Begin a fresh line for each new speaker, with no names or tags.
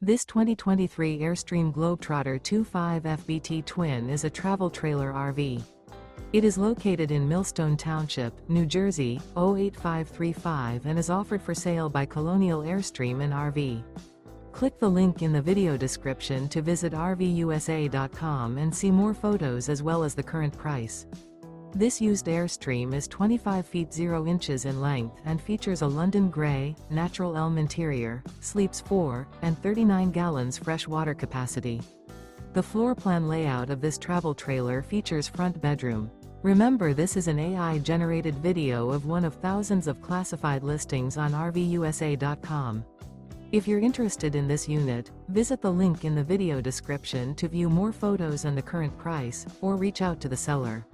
This 2023 Airstream Globetrotter 2.5 FBT Twin is a travel trailer RV. It is located in Millstone Township, New Jersey, 08535 and is offered for sale by Colonial Airstream RV. Click the link in the video description to visit RVUSA.com and see more photos as well as the current price. This used Airstream is 25 feet 0 inches in length and features a London grey, natural elm interior, sleeps 4, and 39 gallons fresh water capacity. The floor plan layout of this travel trailer features front bedroom. Remember, this is an AI-generated video of one of thousands of classified listings on RVUSA.com. If you're interested in this unit, visit the link in the video description to view more photos and the current price, or reach out to the seller.